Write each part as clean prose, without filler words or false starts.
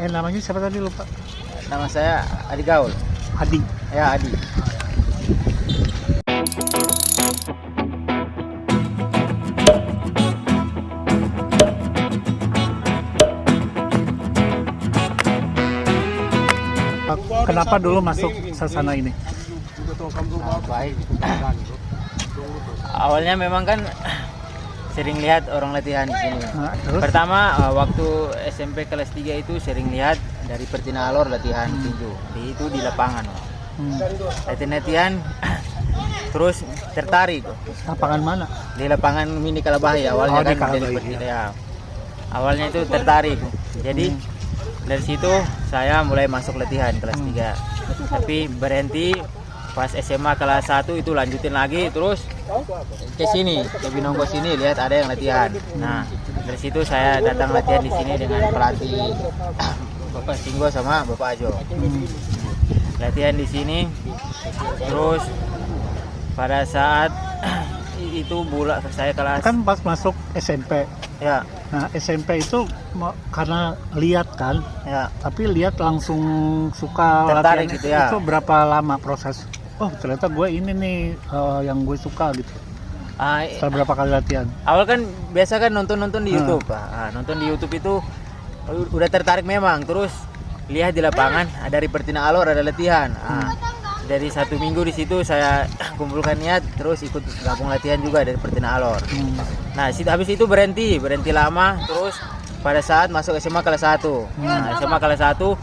Namanya siapa tadi lupa? Nama saya Adi Gaul. Adi. Ya, Adi. Kenapa dulu masuk sasana ini? Baik. Awalnya memang kan sering lihat orang latihan di sini. Nah, terus? Pertama waktu SMP kelas 3 itu sering lihat dari Pertina Alor latihan tinju. Itu di lapangan. Latihan terus tertarik. Lapangan mana? Di lapangan Mini Kalabahi awalnya di kan Kalabahi, jadi ya. Awalnya itu tertarik. Jadi dari situ saya mulai masuk latihan kelas 3. Tapi berhenti pas SMA kelas 1 itu lanjutin lagi terus ke sini, ke Binongko sini lihat ada yang latihan. Nah, dari situ saya datang latihan di sini dengan pelatih Bapak Singgo sama Bapak Ajo. Latihan di sini terus pada saat itu bulan saya kelas Kan pas masuk SMP. ya Nah, SMP itu karena lihat kan, ya tapi lihat langsung suka tertarik latihan gitu ya. Itu berapa lama proses? Oh, ternyata gue ini nih yang gue suka gitu. Setelah berapa kali latihan? Awal kan biasa kan nonton di YouTube, Pak. Nonton di YouTube itu udah tertarik memang, terus lihat di lapangan ada di Pertina Alor ada latihan. Dari 1 minggu di situ saya kumpulkan niat, terus ikut gabung latihan juga dari Pertina Alor. Nah, habis itu berhenti lama, terus pada saat masuk SMA kelas 1. Nah, SMA kelas 1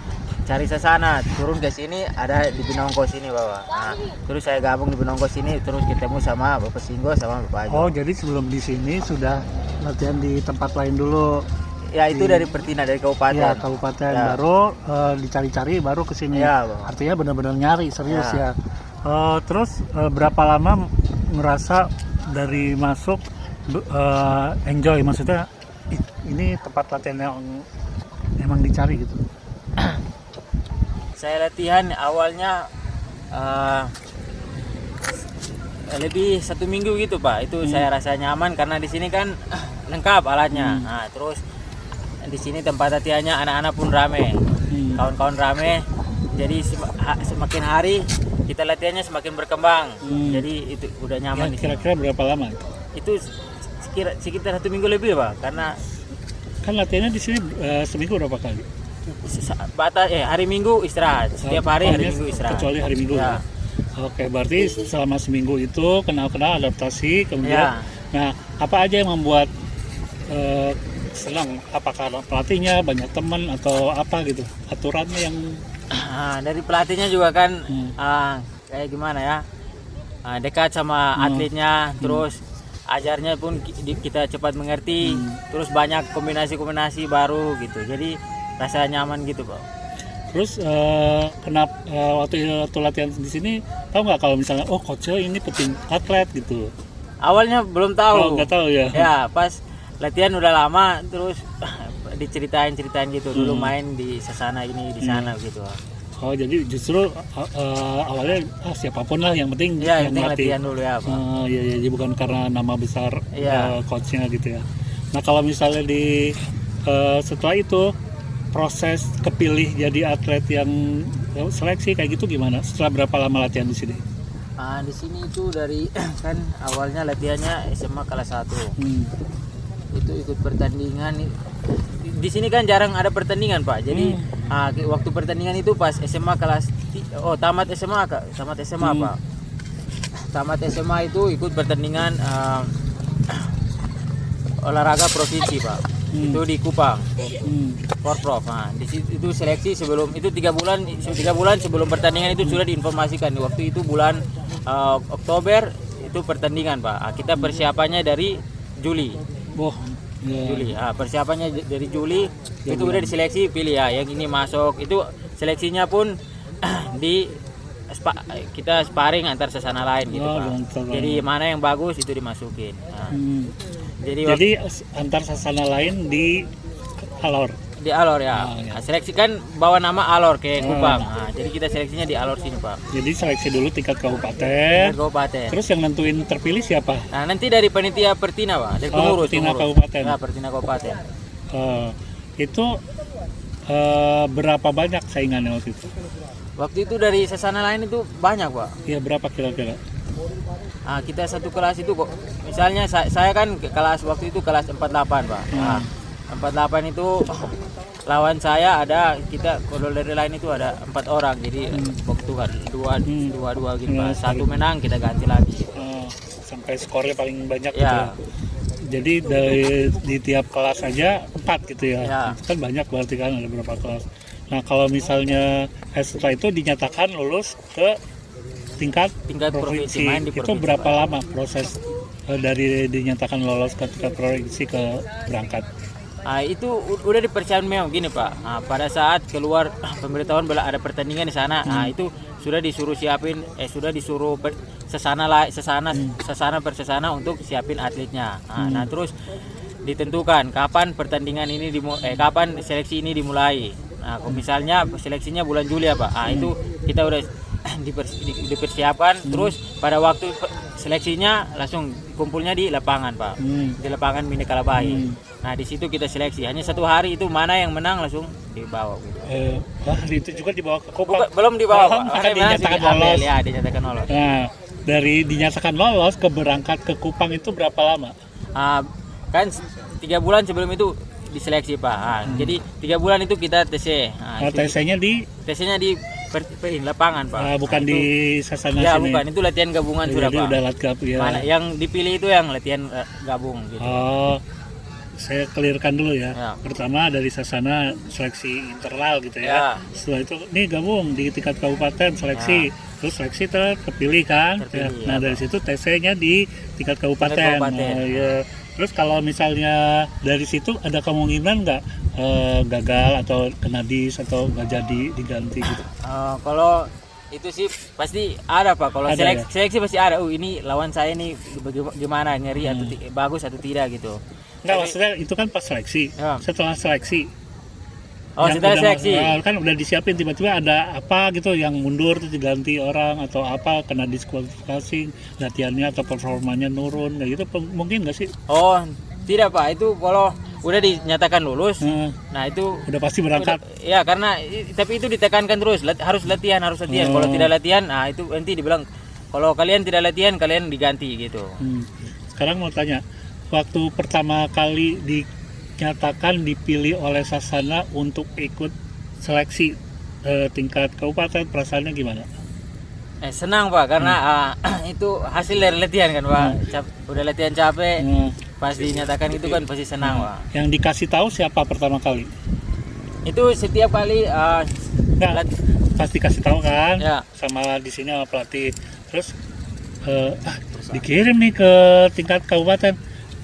cari sasana, turun ke sini ada di Binongko sini bawah. Nah, terus saya gabung di Binongko sini, terus ketemu sama Bapak Singgo sama Bapak Ajo. Oh, jadi sebelum di sini sudah latihan di tempat lain dulu. Ya itu dari Pertina, dari kabupaten. Ya, kabupaten. Ya. Baru dicari-cari baru ke sini. Ya, Bang. Artinya benar-benar nyari serius Ya. Terus berapa lama ngerasa dari masuk enjoy, maksudnya ini tempat latihan yang emang dicari gitu. Saya latihan awalnya lebih 1 minggu gitu Pak. Itu saya rasa nyaman karena di sini kan lengkap alatnya. Nah, terus di sini tempat latihannya anak-anak pun rame, kawan-kawan rame. Jadi semakin hari kita latihannya semakin berkembang. Jadi itu udah nyaman. Ya, kira-kira berapa lama? Itu sekitar 1 minggu lebih Pak, karena Kan latihannya di sini seminggu berapa kali? hari Minggu istirahat. Setiap hari Minggu istirahat. Kecuali hari Minggu. Ya. Oke, berarti selama seminggu itu kenal-kenal adaptasi, kemudian nah apa aja yang membuat senang? Apakah pelatihnya banyak teman atau apa gitu? Aturannya yang Dari pelatihnya juga kan kayak gimana ya, dekat sama atletnya, terus ajarnya pun kita cepat mengerti, terus banyak kombinasi-kombinasi baru gitu, jadi rasa nyaman gitu Pak. terus kenapa waktu latihan di sini tahu nggak kalau misalnya coachnya ini peting atlet gitu? Awalnya belum tahu. Nggak tahu ya? Ya pas latihan udah lama terus diceritain gitu, dulu main di sasana ini di sana gitu. Oh, jadi justru awalnya siapapun lah yang penting Ya, yang penting melatih. latihan dulu ya Pak. Iya, jadi bukan karena nama besar coachnya gitu ya. Nah, kalau misalnya di setelah itu proses kepilih jadi atlet yang seleksi kayak gitu gimana? Setelah berapa lama latihan di sini? Di sini itu dari kan awalnya latihannya SMA kelas 1. Itu ikut pertandingan. Di sini kan jarang ada pertandingan Pak. Jadi waktu pertandingan itu pas SMA kelas tamat SMA Pak. Tamat SMA itu ikut pertandingan olahraga provinsi Pak. Itu di Kupang. Porprov. Nah, di situ itu seleksi sebelum itu 3 bulan sebelum pertandingan itu sudah diinformasikan. Waktu itu bulan Oktober itu pertandingan Pak. Kita persiapannya dari Juli. Juli. Persiapannya dari Juli itu udah diseleksi, pilih ya yang ini masuk. Itu seleksinya pun kita sparring antar sesana lain gitu Pak. Jadi mana yang bagus itu dimasukin. Jadi antar sasana lain di Alor. Di Alor ya. Seleksi kan bawa nama Alor ke Kupang. Jadi kita seleksinya di Alor sini Pak. Jadi seleksi dulu tingkat kabupaten. Terus yang nentuin terpilih siapa? Nah, nanti dari panitia Pertina Pak, dari pengurus. Pertina Kabupaten. Ya, Pertina Kabupaten. Itu berapa banyak saingannya waktu itu? Waktu itu dari sesana lain itu banyak Pak. Iya, berapa kira-kira? Kita satu kelas itu kok, misalnya saya kan kelas waktu itu kelas 48 Pak. 48 itu lawan saya ada, kita kalau dari lain itu ada 4 orang, jadi waktu kan dua gitu Pak. Satu menang kita ganti lagi. Sampai skornya paling banyak gitu Ya. ya. Jadi di tiap kelas aja 4 gitu ya. Ya. Itu kan banyak berarti kan, ada berapa kelas. Nah kalau misalnya setelah itu dinyatakan lulus ke tingkat provinsi, main di itu provinsi, berapa Pak. lama proses dari dinyatakan lolos ke tingkat provinsi ke berangkat? Itu udah dipersiapkan memang gini Pak. Pada saat keluar pemberitahuan ada pertandingan di sana, itu sudah disuruh siapin, sudah disuruh sesana per sesana untuk siapin atletnya. Nah terus ditentukan kapan pertandingan ini kapan seleksi ini dimulai. Nah kalau misalnya seleksinya bulan Juli ya Pak. Itu kita udah dipersiapkan. Terus pada waktu seleksinya langsung kumpulnya di lapangan Pak. Di lapangan Mini Kalabahi. Nah di situ kita seleksi, hanya 1 hari itu mana yang menang langsung dibawa gitu. Itu juga dibawa ke Kupang? Belum dibawa Pak. Dinyatakan lolos. Ya, dinyatakan lolos. Nah dari dinyatakan lolos ke berangkat ke Kupang itu berapa lama? Kan 3 bulan sebelum itu diseleksi Pak. Jadi 3 bulan itu kita TC. TC-nya di lapangan Pak. Bukan itu, di Sasana ya, sini? Bukan, itu latihan gabungan sudah Jadi Pak. udah latgab ya. Mana yang dipilih itu yang latihan gabung gitu. Saya clearkan dulu ya. Pertama dari Sasana seleksi internal gitu ya. Setelah itu nih gabung di tingkat kabupaten seleksi. Terus seleksi terpilih kan. Terpilih, Nah dari situ TC-nya di tingkat kabupaten. Ya. Terus kalau misalnya dari situ ada kemungkinan nggak gagal atau kena dis atau nggak jadi diganti gitu? Kalau itu sih pasti ada Pak. Kalau seleksi pasti ada. Ini lawan saya nih gimana, ngeri atau bagus atau tidak gitu. Enggak, maksudnya itu kan pas seleksi. Setelah seleksi. Setelah seleksi. Kan udah disiapin, tiba-tiba ada apa gitu yang mundur terus diganti orang atau apa, kena diskualifikasi, latihannya atau performanya nurun kayak gitu, mungkin nggak sih? Tidak Pak, itu kalau udah dinyatakan lulus, nah itu udah pasti berangkat. Ya karena tapi itu ditekankan terus, harus latihan. Kalau tidak latihan, nah itu nanti dibilang kalau kalian tidak latihan kalian diganti gitu. Sekarang mau tanya, waktu pertama kali dinyatakan dipilih oleh Sasana untuk ikut seleksi tingkat kabupaten, perasaannya gimana? Senang Pak, karena itu hasil dari latihan kan Pak. Udah latihan capek, pas dinyatakan itu kan pasti senang Pak. Yang dikasih tahu siapa pertama kali? Itu setiap kali pas dikasih tahu kan, ya. Sama di sini sama pelatih. Terus dikirim nih ke tingkat kabupaten,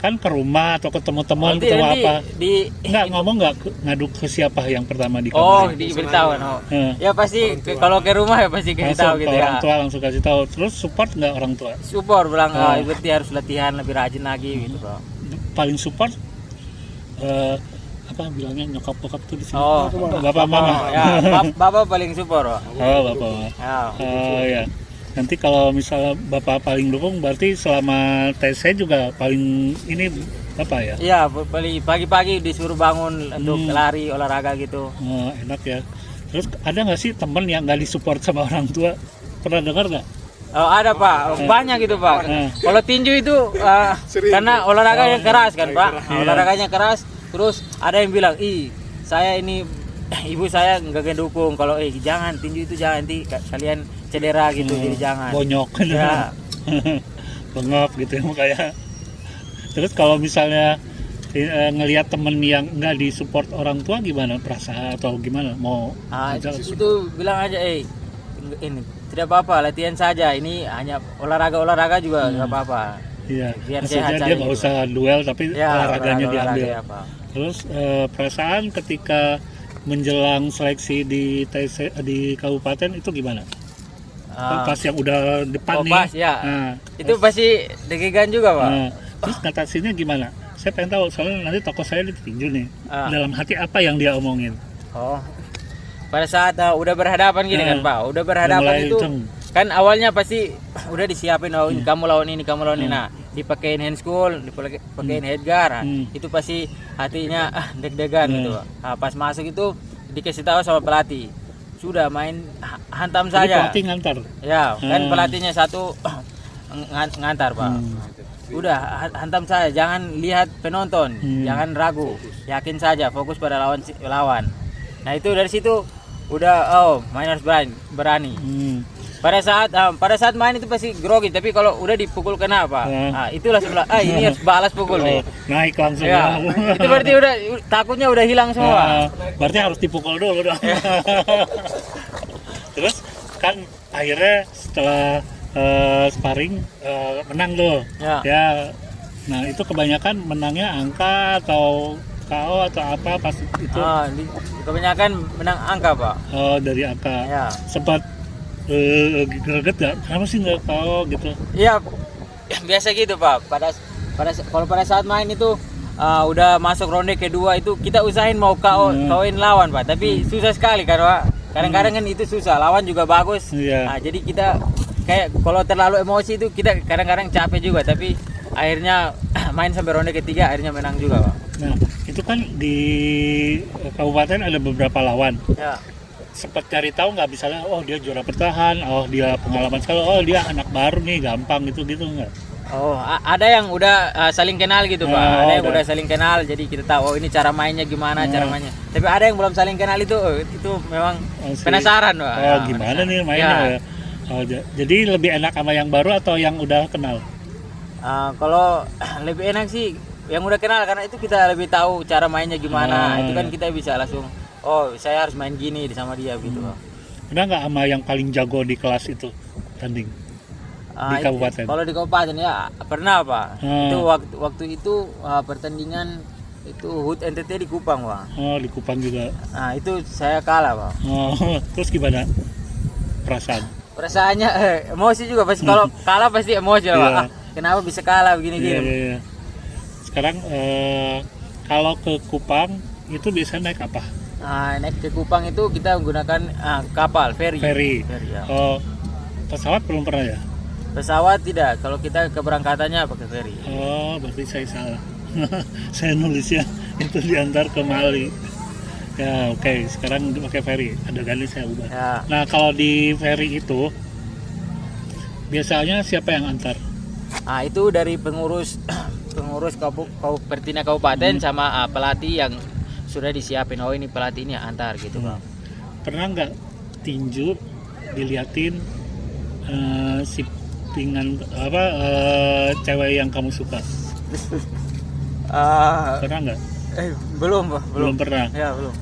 kan ke rumah atau ketemu teman, ketemu apa? Nggak ngadu ke siapa yang pertama dikabarin? Diberitahu. Ya pasti kalau ke rumah ya pasti kasih tahu gitu ya. Orang tua langsung kasih tahu. Terus support nggak orang tua? Support, bilang berarti harus latihan lebih rajin lagi gitu Pak. Paling support apa bilangnya, nyokap bokap tuh di sini? Bapak mama. Ya, bapak paling support Pak. Bapak. Ya. Nanti kalau misalnya bapak paling dukung, berarti selama TC juga paling ini apa ya? Iya, pagi-pagi disuruh bangun untuk lari, olahraga gitu. Enak ya. Terus ada nggak sih temen yang nggak disupport sama orang tua? Pernah dengar nggak? Ada Pak, banyak gitu Pak. Kalau tinju itu karena olahraganya keras kan Pak. Olahraganya keras, terus ada yang bilang, saya ini ibu saya nggak ngedukung. Kalau jangan tinju itu, jangan nanti kalian cedera gitu, jadi jangan. Bonyok ya. Bengok gitu ya kayak. Terus kalau misalnya ngelihat temen yang nggak disupport orang tua, gimana perasaan atau gimana? Mau itu bilang aja, ini tidak apa-apa, latihan saja, ini hanya olahraga juga nggak apa-apa. Iya, biar sehat dia nggak usah duel tapi olahraganya diambil. Terus perasaan ketika menjelang seleksi di kabupaten itu gimana? Pas yang udah depan nih. Pas ya. Itu pasti deg-degan juga Pak. Terus ngatasinya gimana? Saya pengen tahu, soalnya nanti tokoh saya ditinju nih. Dalam hati apa yang dia omongin? Pada saat udah berhadapan gini kan Pak. Udah berhadapan itu kan awalnya pasti udah disiapin, ini kamu lawan ini, kamu lawan ini. Nah, dipakein hand school, dipakein headguard. Itu pasti hatinya deg-degan gitu Pak. Pas masuk itu dikasih tahu sama pelatih. Sudah main hantam Jadi saja. pelatih ngantar. Ya, kan pelatihnya satu ngantar, Pak. Udah hantam saja, jangan lihat penonton, jangan ragu. Yakin saja, fokus pada lawan. Nah, itu dari situ udah main harus berani. Pada saat main itu pasti grogi, tapi kalau udah dipukul kena Pak. Nah, itulah sebelah ini harus balas pukul nih. Naik langsung. Ya. Itu berarti udah takutnya udah hilang semua. Berarti harus dipukul dulu dong. Terus kan akhirnya setelah sparring menang tuh. Ya. Nah, itu kebanyakan menangnya angka atau KO atau apa pas itu? Kebanyakan menang angka, Pak. Oh, dari angka. Ya. Sempat greget gak? Kenapa sih nggak KO gitu? Iya, biasa gitu Pak. Kalau pada saat main itu udah masuk ronde kedua itu kita usahain mau KO-in lawan Pak. Tapi susah sekali kan Pak. Kadang-kadang kan itu susah. Lawan juga bagus. Nah, jadi kita kayak kalau terlalu emosi itu kita kadang-kadang capek juga. Tapi akhirnya main sampai ronde ketiga akhirnya menang juga Pak. Nah, itu kan di kabupaten ada beberapa lawan. Ya. Sempat cari tahu nggak misalnya dia juara bertahan, dia pengalaman sekali, dia anak baru nih gampang gitu nggak? Ada yang udah saling kenal gitu Pak. Ada yang udah saling kenal, jadi kita tahu ini cara mainnya gimana, cara mainnya. Tapi ada yang belum saling kenal itu memang penasaran Pak. Gimana nih mainnya? Jadi lebih enak sama yang baru atau yang udah kenal? Kalau lebih enak sih yang udah kenal, karena itu kita lebih tahu cara mainnya gimana. Itu kan kita bisa langsung saya harus main gini sama dia gitu. Pernah nggak sama yang paling jago di kelas itu tanding di kabupaten? Kalau di kabupaten ya pernah Pak. Itu waktu itu pertandingan itu HUT NTT di Kupang Pak. Di Kupang juga. Nah itu saya kalah Pak. Terus gimana Perasaannya emosi juga pasti. Kalau kalah pasti emosi Pak. Kenapa bisa kalah begini-gini? Iya. Sekarang kalau ke Kupang itu biasanya naik apa? Naik ke Kupang itu kita menggunakan kapal, feri ya. Pesawat belum pernah ya? Pesawat tidak, kalau kita keberangkatannya pakai feri. Berarti saya salah. Saya nulisnya itu diantar ke Mali. Ya oke. Sekarang pakai feri, ada kali saya ubah. Ya. Nah kalau di feri itu biasanya siapa yang antar? Itu dari pengurus Pertina Kabupaten sama pelatih yang sudah disiapin. Ini pelatih ini antar gitu Bang. Pernah nggak tinju diliatin sipingan cewek yang kamu suka? Pernah nggak? Belum Pak. Belum pernah. Ya belum.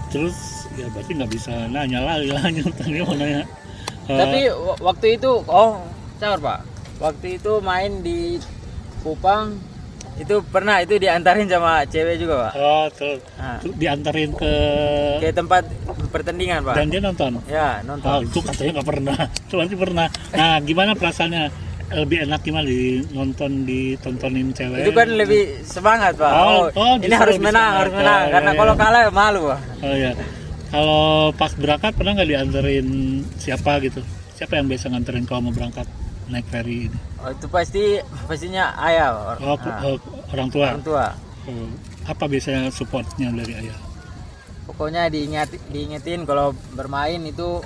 Terus ya berarti nggak bisa nanya lagi tadi mau nanya. Tapi waktu itu sabar Pak. Waktu itu main di Kupang itu pernah itu diantarin sama cewek juga Pak. Terus diantarin ke tempat pertandingan Pak. Dan dia nonton? Ya nonton. Itu katanya nggak pernah. Berarti pernah. Nah gimana perasaannya? Lebih enak gimana ditontonin cewek? Itu kan lebih semangat Pak. Ini harus menang. Karena kalau kalah malu Pak. Iya. Kalau pas berangkat pernah nggak diantarin siapa gitu? Siapa yang biasa nganterin kalau mau berangkat naik ferry ini? Itu pastinya ayah. Orang tua. Apa biasanya supportnya dari ayah? Pokoknya diingetin kalau bermain itu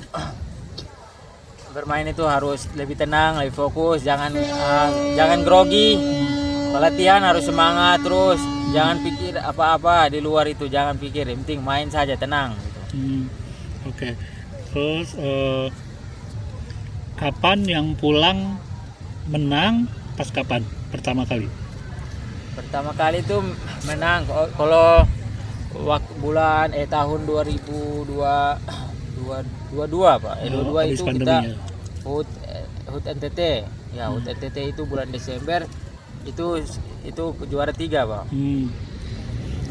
harus lebih tenang, lebih fokus, jangan grogi. Latihan harus semangat terus, jangan pikir apa-apa di luar itu, jangan pikir, yang penting main saja tenang gitu. Oke. Terus kapan yang pulang menang pas kapan pertama kali? Pertama kali itu menang kalau tahun 2022 Pak. 22 itu kita HUT NTT. Ya, HUT NTT itu bulan Desember itu juara 3 Pak.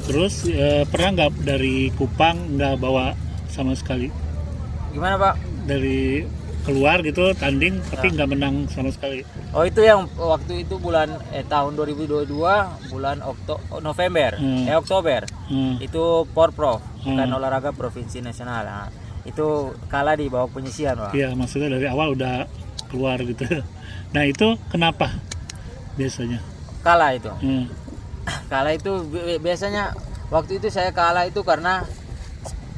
Terus pernah nggak dari Kupang nggak bawa sama sekali? Gimana Pak? Dari keluar gitu tanding tapi nggak menang sama sekali. Itu yang waktu itu tahun 2022 bulan November Oktober. Itu Porprov, bukan olahraga provinsi nasional. Nah, itu kalah di babak penyisihan Pak. Iya, maksudnya dari awal udah keluar gitu. Nah itu kenapa biasanya kalah itu? Kalah itu biasanya waktu itu saya kalah itu karena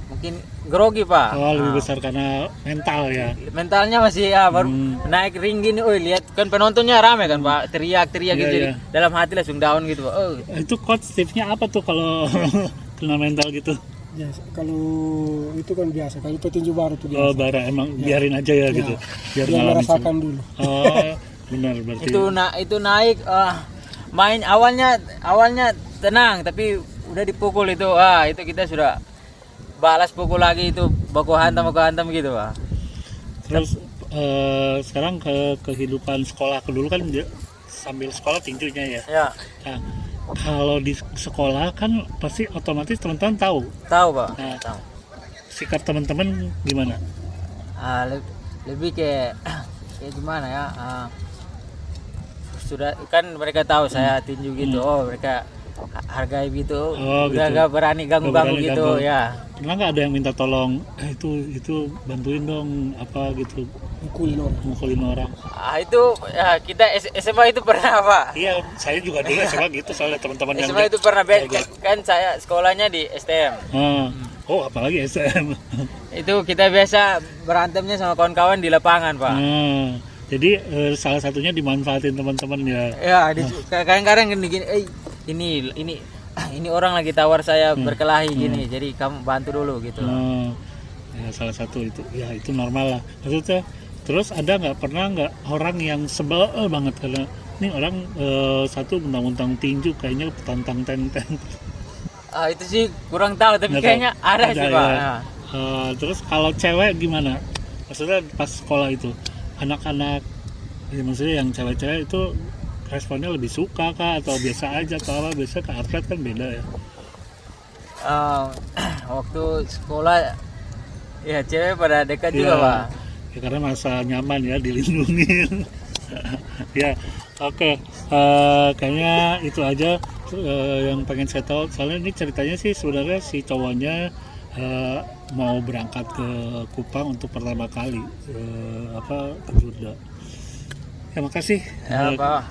mungkin grogi Pak. Oh, lebih besar karena mental ya. Mentalnya masih ya baru naik ring gini, oh lihat kan penontonnya rame kan Pak, teriak-teriak Iya, gitu, jadi iya. dalam hati langsung down gitu Pak. Oh, Itu coach tipsnya apa tuh kalau kena mental gitu? Ya, kalau itu kan biasa, kalau petinju baru itu Oh, biasa. bara emang biarin aja ya gitu. Biar Dia ngalamin merasakan dulu. Oh, benar berarti. itu naik main awalnya tenang tapi udah dipukul itu, itu kita sudah balas pukul lagi itu baku hantam gitu Pak. Terus sekarang ke kehidupan sekolah dulu kan sambil sekolah tinjunya ya. Ya, Nah, kalau di sekolah kan pasti otomatis teman-teman tahu tahu Pak. Nah. Tahu. sikap teman-teman gimana. Lebih kayak gimana ya? Sudah kan mereka tahu saya tinju gitu, oh mereka hargai gitu, Oh, udah gitu. gak berani ganggu-ganggu Nggak berani gitu ganggu. ya. Pernah nggak ada yang minta tolong itu bantuin dong apa gitu mukulin orang. Itu ya, kita SMA itu pernah Pak. Iya, saya juga dulu SMA gitu soalnya teman-teman yang SMA itu pernah kayak gitu. kan saya sekolahnya di STM. Oh, apalagi SM. Itu kita biasa berantemnya sama kawan-kawan di lapangan Pak. Jadi salah satunya dimanfaatin teman-teman ya. Ya, kadang-kadang gini, ini orang lagi tawar saya berkelahi gini, jadi kamu bantu dulu gitu. Ya, salah satu itu, ya itu normal lah. Maksudnya, terus ada pernah nggak orang yang sebel banget karena ini orang satu mentang-mentang tinju kayaknya tantang tenten. Itu sih kurang tahu, tapi Nggak kayaknya tahu. ada sih Pak. ya. Ya. Terus kalau cewek gimana? Maksudnya pas sekolah itu anak-anak, ya maksudnya yang cewek-cewek itu responnya lebih suka kah atau biasa aja atau apa? Biasa ke atlet kan beda ya. Waktu sekolah ya cewek pada dekat juga Iya. Pak. Ya, karena masa nyaman ya dilindungi. Ya, oke. Kayaknya itu aja yang pengen saya tahu. Soalnya ini ceritanya sih sebenarnya si cowoknya mau berangkat ke Kupang untuk pertama kali ke Jurda. Ya, makasih. Ya Pak.